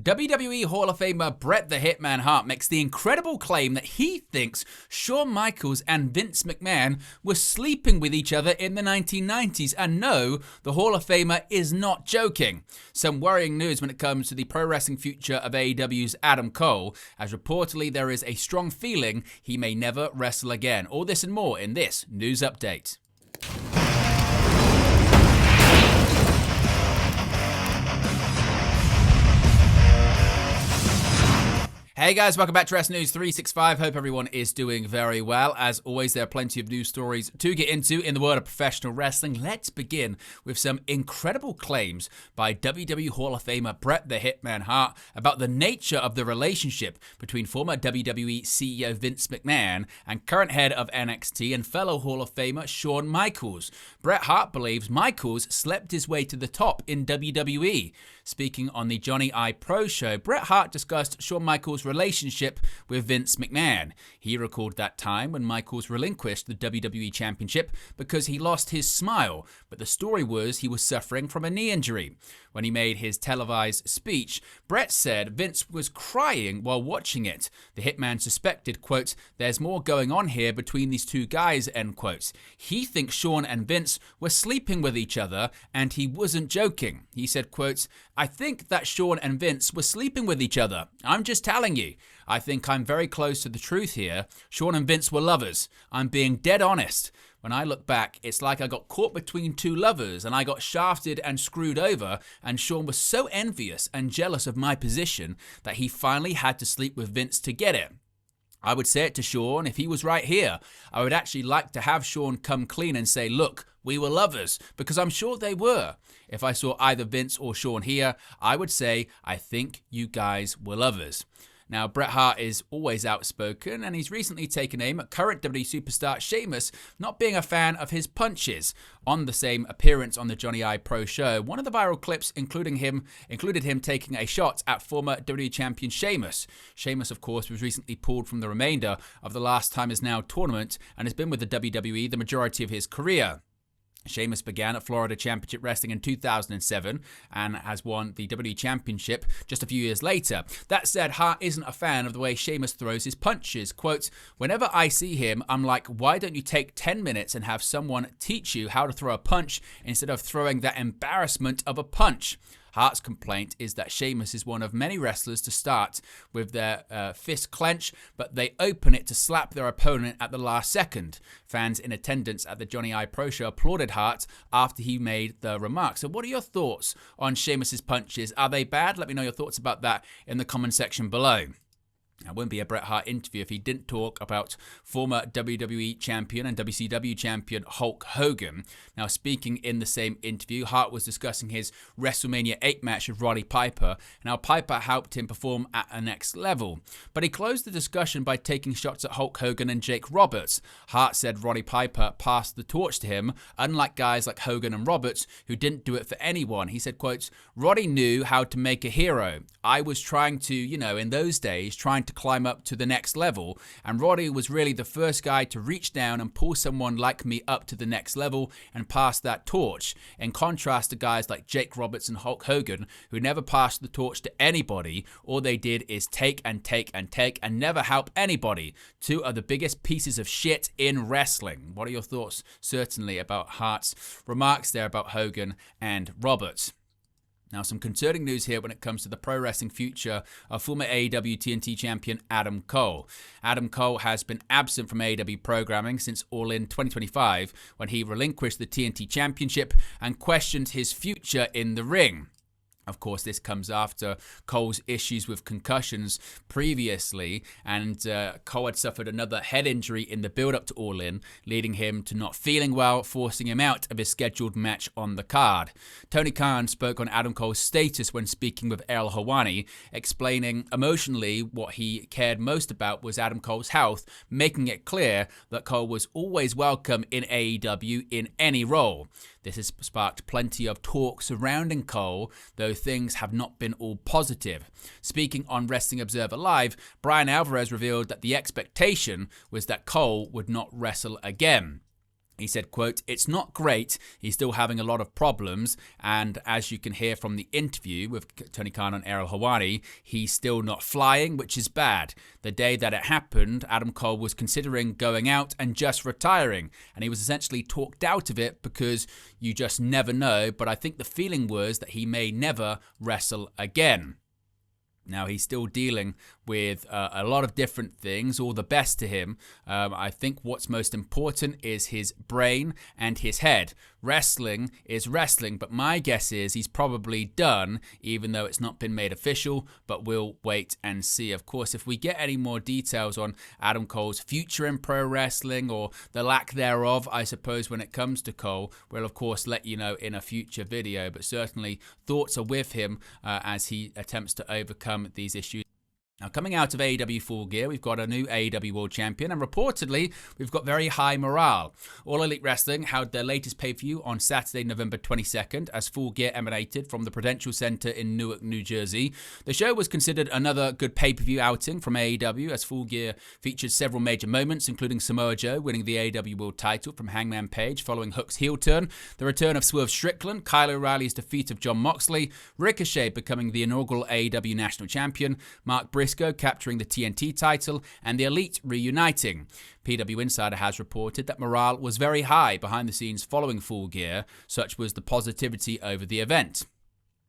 WWE Hall of Famer Bret the Hitman Hart makes the incredible claim that he thinks Shawn Michaels and Vince McMahon were sleeping with each other in the 1990s. And no, the Hall of Famer is not joking. Some worrying news when it comes to the pro wrestling future of AEW's Adam Cole, as reportedly there is a strong feeling he may never wrestle again. All this and more in this news update. Hey guys, welcome back to Wrestling News 365. Hope everyone is doing very well. As always, there are plenty of news stories to get into in the world of professional wrestling. Let's begin with some incredible claims by WWE Hall of Famer Bret the Hitman Hart about the nature of the relationship between former WWE CEO Vince McMahon and current head of NXT and fellow Hall of Famer Shawn Michaels. Bret Hart believes Michaels slept his way to the top in WWE. Speaking on the Johnny I Pro show, Bret Hart discussed Shawn Michaels' relationship with Vince McMahon. He recalled that time when Michaels relinquished the WWE Championship because he lost his smile, but the story was he was suffering from a knee injury. When he made his televised speech, Bret said Vince was crying while watching it. The Hitman suspected, quote, "There's more going on here between these two guys," end quote. He thinks Shawn and Vince were sleeping with each other, and he wasn't joking. He said, quote, "I think that Shawn and Vince were sleeping with each other. I'm just telling you. I think I'm very close to the truth here. Shawn and Vince were lovers. I'm being dead honest. When I look back, it's like I got caught between two lovers and I got shafted and screwed over, and Shawn was so envious and jealous of my position that he finally had to sleep with Vince to get it. I would say it to Shawn if he was right here. I would actually like to have Shawn come clean and say, look, we were lovers, because I'm sure they were. If I saw either Vince or Shawn here, I would say, I think you guys were lovers." Now, Bret Hart is always outspoken, and he's recently taken aim at current WWE superstar Sheamus not being a fan of his punches. On the same appearance on the Johnny I Pro show, one of the viral clips included him taking a shot at former WWE champion Sheamus. Sheamus, of course, was recently pulled from the remainder of the Last Time Is Now tournament and has been with the WWE the majority of his career. Sheamus began at Florida Championship Wrestling in 2007 and has won the WWE Championship just a few years later. That said, Hart isn't a fan of the way Sheamus throws his punches. Quote, "Whenever I see him, I'm like, why don't you take 10 minutes and have someone teach you how to throw a punch instead of throwing that embarrassment of a punch?" Hart's complaint is that Sheamus is one of many wrestlers to start with their fist clench, but they open it to slap their opponent at the last second. Fans in attendance at the Johnny I Pro show applauded Hart after he made the remark. So what are your thoughts on Sheamus's punches? Are they bad? Let me know your thoughts about that in the comment section below. It wouldn't be a Bret Hart interview if he didn't talk about former WWE champion and WCW champion Hulk Hogan. Now, speaking in the same interview, Hart was discussing his WrestleMania 8 match with Roddy Piper and how Piper helped him perform at a next level. But he closed the discussion by taking shots at Hulk Hogan and Jake Roberts. Hart said Roddy Piper passed the torch to him, unlike guys like Hogan and Roberts who didn't do it for anyone. He said, quote, "Roddy knew how to make a hero. I was trying to, in those days, trying to climb up to the next level, and Roddy was really the first guy to reach down and pull someone like me up to the next level and pass that torch, in contrast to guys like Jake Roberts and Hulk Hogan, who never passed the torch to anybody. All they did is take and take and take and never help anybody. Two of the biggest pieces of shit in wrestling." What are your thoughts, certainly, about Hart's remarks there about Hogan and Roberts? Now, some concerning news here when it comes to the pro wrestling future of former AEW TNT champion Adam Cole. Adam Cole has been absent from AEW programming since All In 2025, when he relinquished the TNT championship and questioned his future in the ring. Of course, this comes after Cole's issues with concussions previously, and Cole had suffered another head injury in the build-up to All In, leading him to not feeling well, forcing him out of his scheduled match on the card. Tony Khan spoke on Adam Cole's status when speaking with El Hawani, explaining emotionally what he cared most about was Adam Cole's health, making it clear that Cole was always welcome in AEW in any role. This has sparked plenty of talk surrounding Cole, though things have not been all positive. Speaking on Wrestling Observer Live, Bryan Alvarez revealed that the expectation was that Cole would not wrestle again. He said, quote, "It's not great. He's still having a lot of problems. And as you can hear from the interview with Tony Khan and Ariel Helwani, he's still not flying, which is bad. The day that it happened, Adam Cole was considering going out and just retiring. And he was essentially talked out of it because you just never know. But I think the feeling was that he may never wrestle again." Now, he's still dealing with a lot of different things, all the best to him. I think what's most important is his brain and his head. Wrestling is wrestling, but my guess is he's probably done, even though it's not been made official, but we'll wait and see. Of course, if we get any more details on Adam Cole's future in pro wrestling or the lack thereof, I suppose when it comes to Cole, we'll of course let you know in a future video, but certainly thoughts are with him as he attempts to overcome these issues. Now, coming out of AEW Full Gear, we've got a new AEW World Champion, and reportedly, we've got very high morale. All Elite Wrestling held their latest pay-per-view on Saturday, November 22nd, as Full Gear emanated from the Prudential Center in Newark, New Jersey. The show was considered another good pay-per-view outing from AEW, as Full Gear featured several major moments, including Samoa Joe winning the AEW World title from Hangman Page following Hook's heel turn, the return of Swerve Strickland, Kyle O'Reilly's defeat of Jon Moxley, Ricochet becoming the inaugural AEW National Champion, Mark Briscoe capturing the TNT title, and the Elite reuniting. PW Insider has reported that morale was very high behind the scenes following Full Gear. Such was the positivity over the event.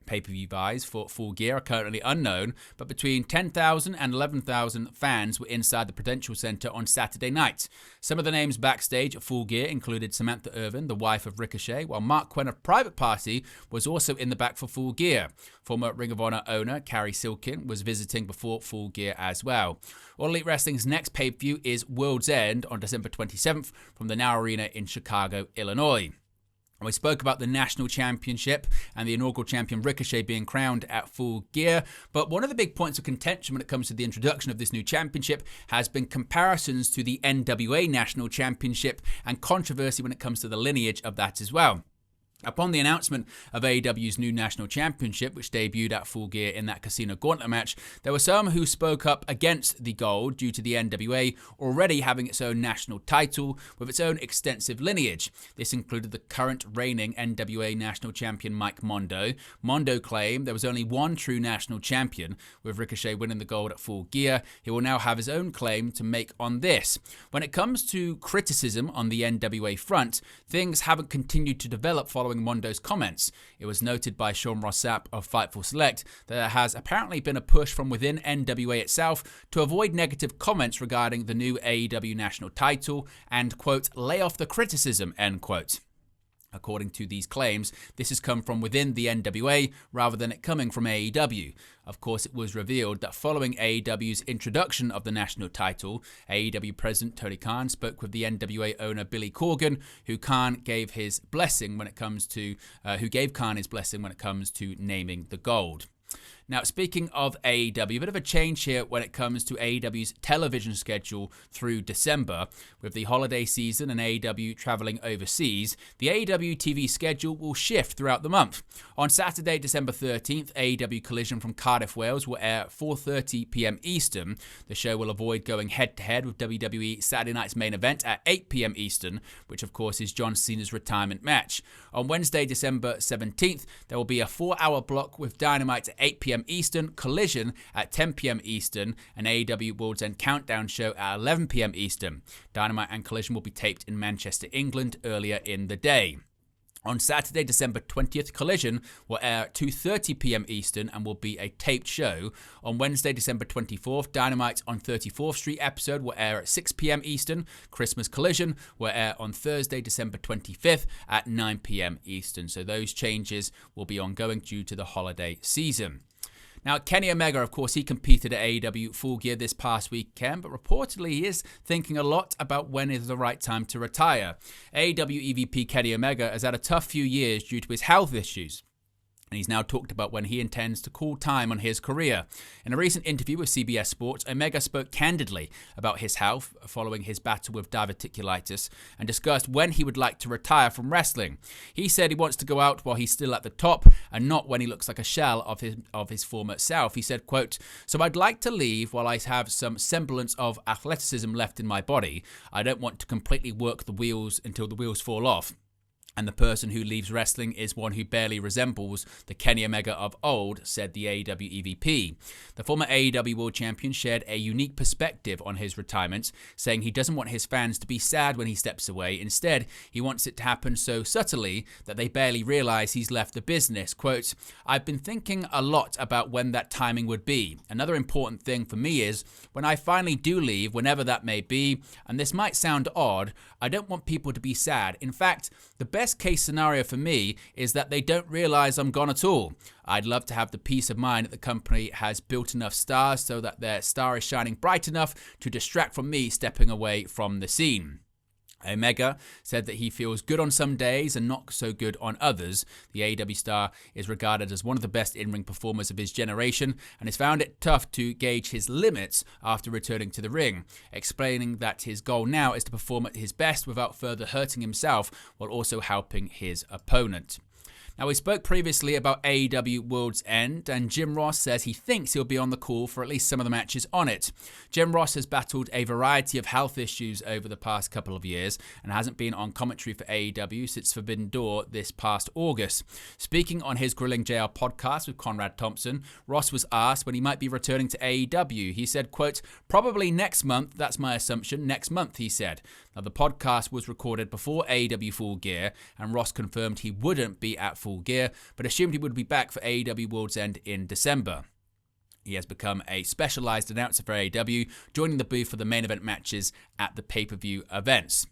Pay-per-view buys for Full Gear are currently unknown, but between 10,000 and 11,000 fans were inside the Prudential Center on Saturday night. Some of the names backstage at Full Gear included Samantha Irvin, the wife of Ricochet, while Mark Quinn of Private Party was also in the back for Full Gear. Former Ring of Honor owner Carrie Silkin was visiting before Full Gear as well. All Elite Wrestling's next pay-per-view is World's End on December 27th from the Now Arena in Chicago, Illinois. We spoke about the national championship and the inaugural champion Ricochet being crowned at Full Gear, but one of the big points of contention when it comes to the introduction of this new championship has been comparisons to the NWA National Championship and controversy when it comes to the lineage of that as well. Upon the announcement of AEW's new national championship, which debuted at Full Gear in that Casino Gauntlet match, there were some who spoke up against the gold due to the NWA already having its own national title with its own extensive lineage. This included the current reigning NWA national champion Mike Mondo. Mondo claimed there was only one true national champion, with Ricochet winning the gold at Full Gear. He will now have his own claim to make on this. When it comes to criticism on the NWA front, things haven't continued to develop following Mondo's comments. It was noted by Sean Ross Sapp of Fightful Select that there has apparently been a push from within NWA itself to avoid negative comments regarding the new AEW national title and, quote, lay off the criticism, end quote. According to these claims, this has come from within the NWA rather than it coming from AEW. Of course, it was revealed that following AEW's introduction of the national title, AEW President Tony Khan spoke with the NWA owner Billy Corgan, who gave Khan his blessing when it comes to naming the gold. Now, speaking of AEW, a bit of a change here when it comes to AEW's television schedule through December. With the holiday season and AEW traveling overseas, the AEW TV schedule will shift throughout the month. On Saturday, December 13th, AEW Collision from Cardiff, Wales will air at 4:30 p.m. Eastern. The show will avoid going head-to-head with WWE Saturday Night's Main Event at 8 p.m. Eastern, which of course is John Cena's retirement match. On Wednesday, December 17th, there will be a 4-hour block with Dynamite at 8 p.m. Eastern, Collision at 10 p.m. Eastern, and AEW World's End Countdown show at 11 p.m. Eastern. Dynamite and Collision will be taped in Manchester, England earlier in the day. On Saturday, December 20th, Collision will air at 2:30 p.m. Eastern and will be a taped show. On Wednesday, December 24th, Dynamite on 34th Street episode will air at 6 p.m. Eastern. Christmas Collision will air on Thursday, December 25th at 9 p.m. Eastern. So those changes will be ongoing due to the holiday season. Now, Kenny Omega, of course, he competed at AEW Full Gear this past weekend, but reportedly he is thinking a lot about when is the right time to retire. AEW EVP Kenny Omega has had a tough few years due to his health issues. And he's now talked about when he intends to call time on his career. In a recent interview with CBS Sports, Omega spoke candidly about his health following his battle with diverticulitis and discussed when he would like to retire from wrestling. He said he wants to go out while he's still at the top and not when he looks like a shell of his former self. He said, quote, "So I'd like to leave while I have some semblance of athleticism left in my body. I don't want to completely work the wheels until the wheels fall off. And the person who leaves wrestling is one who barely resembles the Kenny Omega of old," said the AEW EVP. The former AEW World Champion shared a unique perspective on his retirement, saying he doesn't want his fans to be sad when he steps away. Instead, he wants it to happen so subtly that they barely realize he's left the business. Quote, "I've been thinking a lot about when that timing would be. Another important thing for me is when I finally do leave, whenever that may be, and this might sound odd, I don't want people to be sad. In fact, the best case scenario for me is that they don't realize I'm gone at all. I'd love to have the peace of mind that the company has built enough stars so that their star is shining bright enough to distract from me stepping away from the scene." Omega said that he feels good on some days and not so good on others. The AEW star is regarded as one of the best in-ring performers of his generation and has found it tough to gauge his limits after returning to the ring, explaining that his goal now is to perform at his best without further hurting himself while also helping his opponent. Now, we spoke previously about AEW World's End, and Jim Ross says he thinks he'll be on the call for at least some of the matches on it. Jim Ross has battled a variety of health issues over the past couple of years and hasn't been on commentary for AEW since Forbidden Door this past August. Speaking on his Grilling JR podcast with Conrad Thompson, Ross was asked when he might be returning to AEW. He said, quote, "Probably next month, that's my assumption, next month," he said. Now, the podcast was recorded before AEW Full Gear, and Ross confirmed he wouldn't be at Full Gear, but assumed he would be back for AEW World's End in December. He has become a specialized announcer for AEW, joining the booth for the main event matches at the pay-per-view events.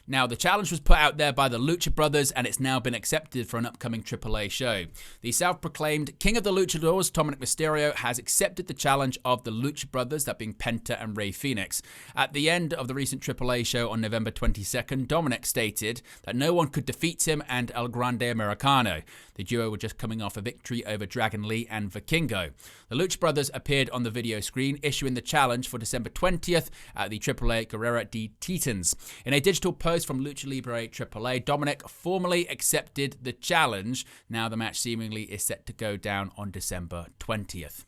Now, the challenge was put out there by the Lucha Brothers, and it's now been accepted for an upcoming AAA show. The self-proclaimed King of the Luchadors, Dominic Mysterio, has accepted the challenge of the Lucha Brothers, that being Penta and Rey Fenix. At the end of the recent AAA show on November 22nd, Dominic stated that no one could defeat him and El Grande Americano. The duo were just coming off a victory over Dragon Lee and Vikingo. The Lucha Brothers appeared on the video screen, issuing the challenge for December 20th at the AAA Guerrera de Titans. In a digital post from Lucha Libre AAA, Dominic formally accepted the challenge. Now the match seemingly is set to go down on December 20th.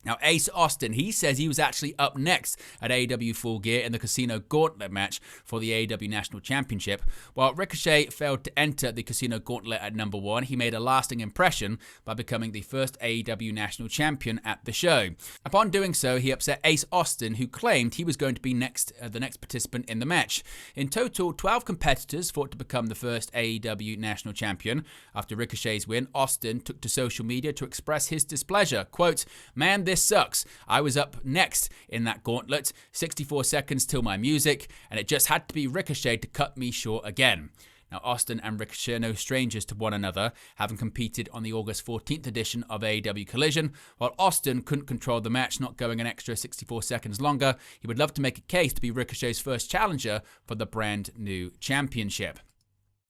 Now, Ace Austin, he says he was actually up next at AEW Full Gear in the Casino Gauntlet match for the AEW National Championship. While Ricochet failed to enter the Casino Gauntlet at number 1, he made a lasting impression by becoming the first AEW National Champion at the show. Upon doing so, he upset Ace Austin, who claimed he was going to be the next participant in the match. In total, 12 competitors fought to become the first AEW National Champion. After Ricochet's win, Austin took to social media to express his displeasure. Quote, "Man, this sucks. I was up next in that gauntlet, 64 seconds till my music, and it just had to be Ricochet to cut me short again." Now, Austin and Ricochet are no strangers to one another, having competed on the August 14th edition of AEW Collision. While Austin couldn't control the match, not going an extra 64 seconds longer, he would love to make a case to be Ricochet's first challenger for the brand new championship.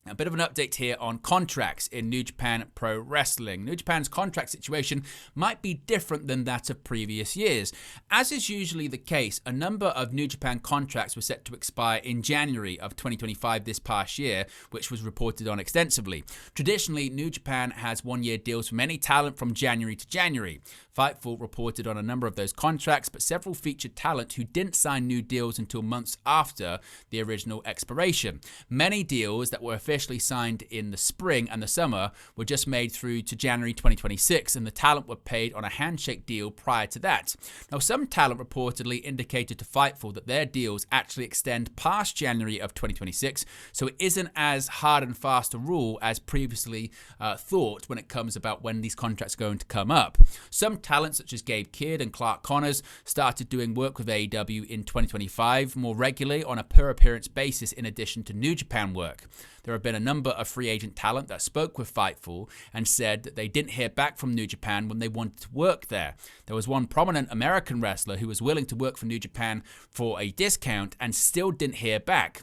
A bit of an update here on contracts in New Japan Pro Wrestling. New Japan's contract situation might be different than that of previous years. As is usually the case, a number of New Japan contracts were set to expire in January of 2025 this past year, which was reported on extensively. Traditionally, New Japan has one-year deals for many talent from January to January. Fightful reported on a number of those contracts, but several featured talent who didn't sign new deals until months after the original expiration. Many deals that were officially signed in the spring and the summer were just made through to January 2026, and the talent were paid on a handshake deal prior to that. Now, some talent reportedly indicated to Fightful that their deals actually extend past January of 2026, so it isn't as hard and fast a rule as previously thought when it comes about when these contracts are going to come up. Some talent such as Gabe Kidd and Clark Connors started doing work with AEW in 2025 more regularly on a per appearance basis in addition to New Japan work. There have been a number of free agent talent that spoke with Fightful and said that they didn't hear back from New Japan when they wanted to work there. There was one prominent American wrestler who was willing to work for New Japan for a discount and still didn't hear back.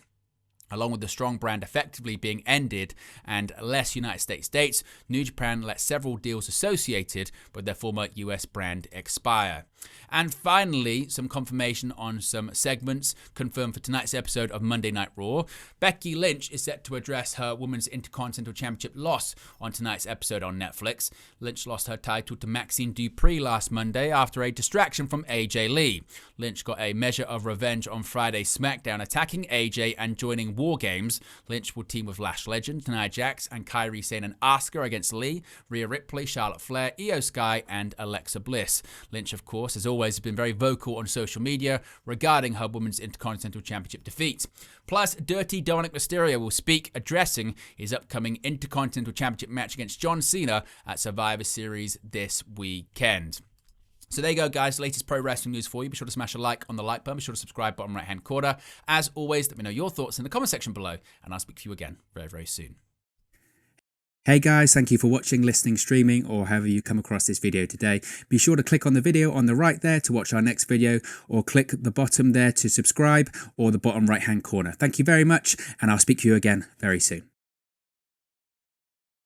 Along with the Strong brand effectively being ended and less United States dates, New Japan let several deals associated with their former US brand expire. And finally, some confirmation on some segments confirmed for tonight's episode of Monday Night Raw. Becky Lynch is set to address her Women's Intercontinental Championship loss on tonight's episode on Netflix. Lynch lost her title to Maxine Dupree last Monday after a distraction from AJ Lee. Lynch got a measure of revenge on Friday's SmackDown, attacking AJ and joining War Games. Lynch will team with Lash legend Nia Jax and Kairi Sane and Asuka against Lee, Rhea Ripley, Charlotte Flair, Io Sky, and Alexa Bliss. Lynch, of course, as always, has been very vocal on social media regarding her Women's Intercontinental Championship defeat. Plus, Dirty Dominic Mysterio will speak, addressing his upcoming Intercontinental Championship match against John Cena at Survivor Series this weekend. So there you go, guys. Latest pro wrestling news for you. Be sure to smash a like on the like button. Be sure to subscribe bottom right-hand corner. As always, let me know your thoughts in the comment section below, and I'll speak to you again very, very soon. Hey guys, thank you for watching, listening, streaming, or however you come across this video today. Be sure to click on the video on the right there to watch our next video, or click the bottom there to subscribe, or the bottom right-hand corner. Thank you very much, and I'll speak to you again very soon.